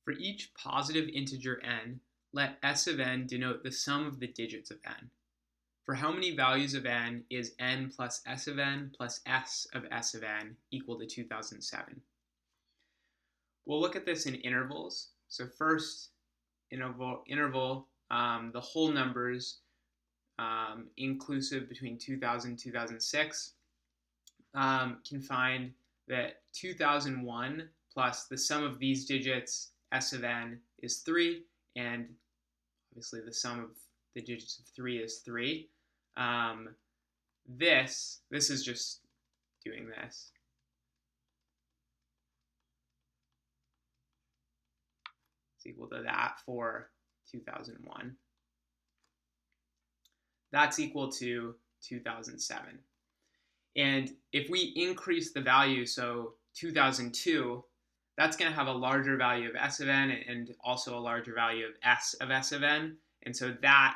For each positive integer n, let s of n denote the sum of the digits of n. For how many values of n is n plus s of n plus s of n equal to 2007? We'll look at this in intervals. So first, interval the whole numbers inclusive between 2000 and 2006, can find that 2001 plus the sum of these digits, s of n, is 3, and obviously the sum of the digits of 3 is 3. This is just doing this. It's equal to that for 2001. That's equal to 2007. And if we increase the value, so 2002, that's going to have a larger value of s of n and also a larger value of s of n. And so that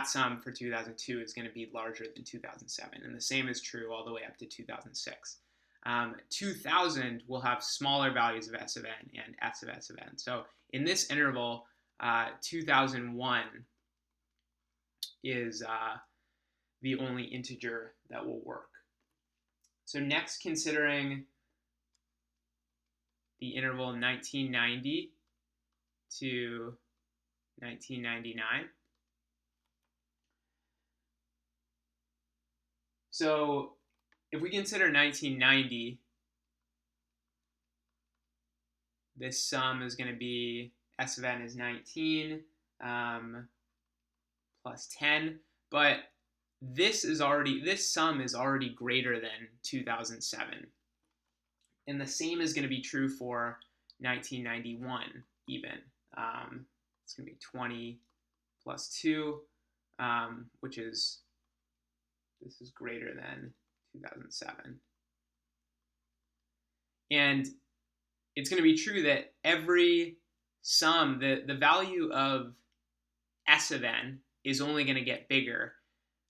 sum for 2002 is going to be larger than 2007. And the same is true all the way up to 2006. 2000 will have smaller values of s of n and s of n. So in this interval, 2001 is the only integer that will work. So next, considering the interval 1990 to 1999. So if we consider 1990, this sum is going to be s of n is 19 plus 10, but this sum is already greater than 2007. And the same is going to be true for 1991 even. It's going to be 20 plus 2, which is, this is greater than 2007. And it's going to be true that every sum, the value of s of n is only going to get bigger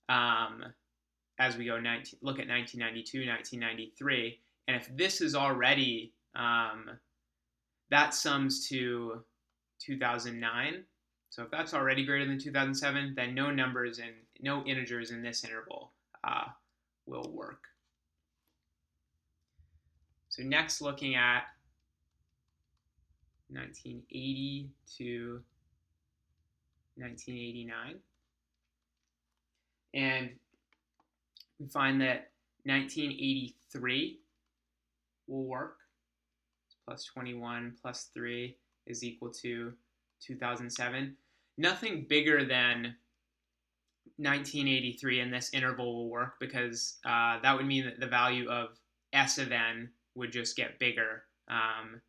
as we go look at 1992, 1993. And if this is already, that sums to 2009. So if that's already greater than 2007, then no integers in this interval will work. So next, looking at 1980 to 1989. And we find that 1983 will work. Plus 21 plus 3 is equal to 2007. Nothing bigger than 1983 in this interval will work, because that would mean that the value of s of n would just get bigger. And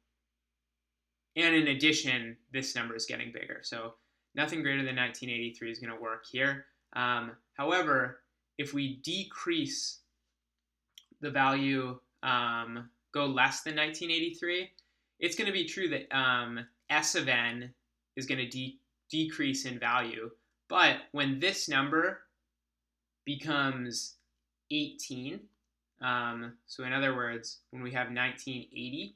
in addition, this number is getting bigger. So nothing greater than 1983 is going to work here. However, if we decrease the value, go less than 1983, it's going to be true that s of n is going to decrease in value. But when this number becomes 18, so in other words, when we have 1980,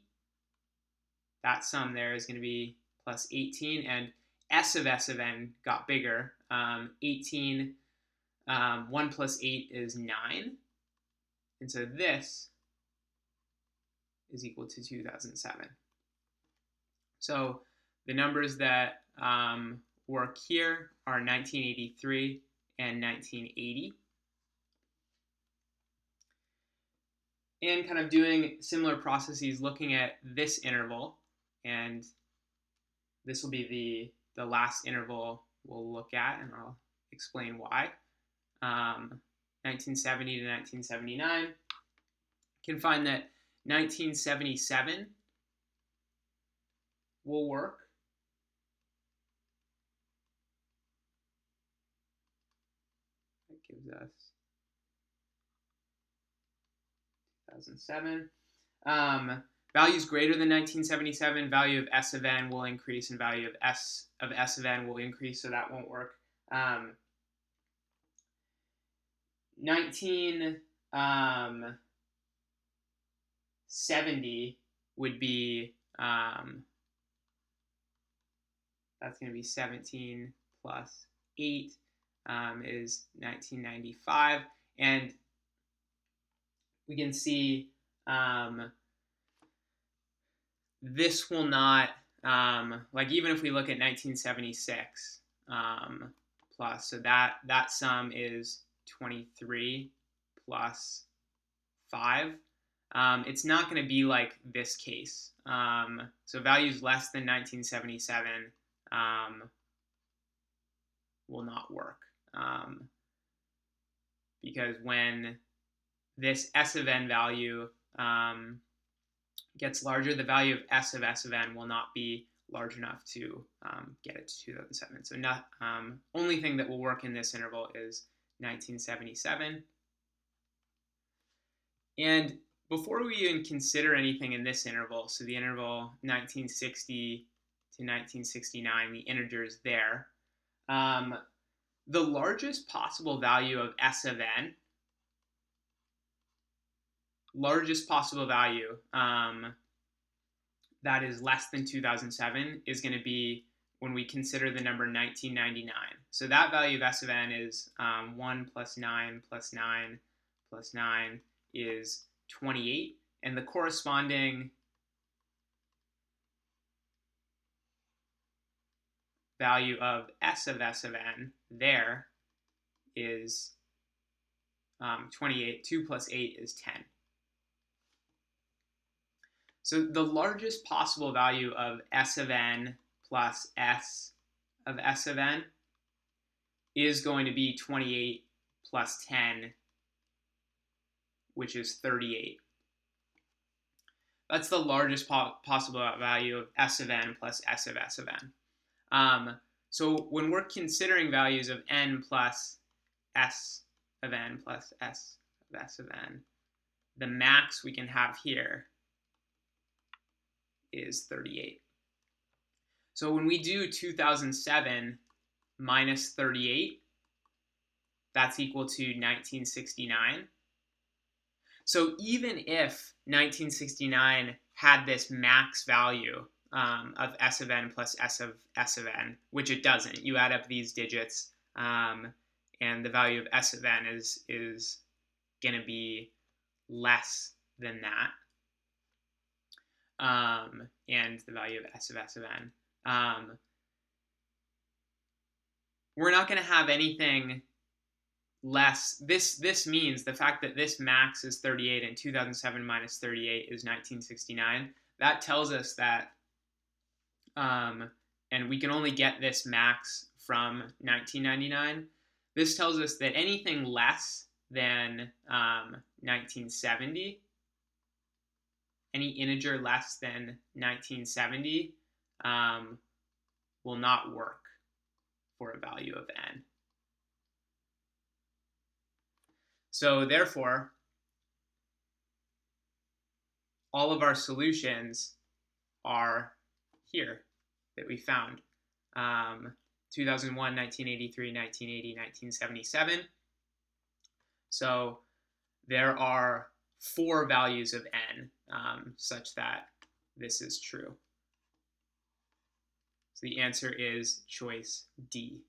that sum there is going to be plus 18, and s of n got bigger. 18, 1 plus 8 is 9, and so this is equal to 2007. So the numbers that work here are 1983 and 1980. And kind of doing similar processes, looking at this interval, and this will be the last interval we'll look at, and I'll explain why. 1970 to 1979, can find that 1977 will work. That gives us 2007. Values greater than 1977, value of s of n will increase, and value of s of n will increase, so that won't work. 1970 would be That's going to be 17 plus 8 is 1995. And we can see this will not, like even if we look at 1976 plus, so that sum is 23 plus 5. It's not going to be like this case. So values less than 1977 will not work. Because when this S of n value gets larger, the value of S of n will not be large enough to get it to 2007. So only thing that will work in this interval is 1977. And before we even consider anything in this interval, so the interval 1960 to 1969, the integers there, the largest possible value of S of n, largest possible value that is less than 2007 is going to be when we consider the number 1999. So that value of S of n is 1 plus 9 plus 9 plus 9 is 28. And the corresponding value of S of n there is 28. 2 plus 8 is 10. So the largest possible value of S of n plus S of S of n is going to be 28 plus 10, which is 38. That's the largest possible value of S of n plus S of n. So when we're considering values of n plus S of n plus S of S of n, the max we can have here is 38. So when we do 2007 minus 38, that's equal to 1969. So even if 1969 had this max value of S of n plus S of n, which it doesn't, you add up these digits and the value of S of n is going to be less than that. And the value of S of n. We're not going to have anything less. This means the fact that this max is 38 and 2007 minus 38 is 1969. That tells us that, and we can only get this max from 1999. This tells us that anything less than 1970, any integer less than 1970 will not work for a value of n. So therefore, all of our solutions are here that we found. 2001, 1983, 1980, 1977. So there are 4 values of n such that this is true. So the answer is choice D.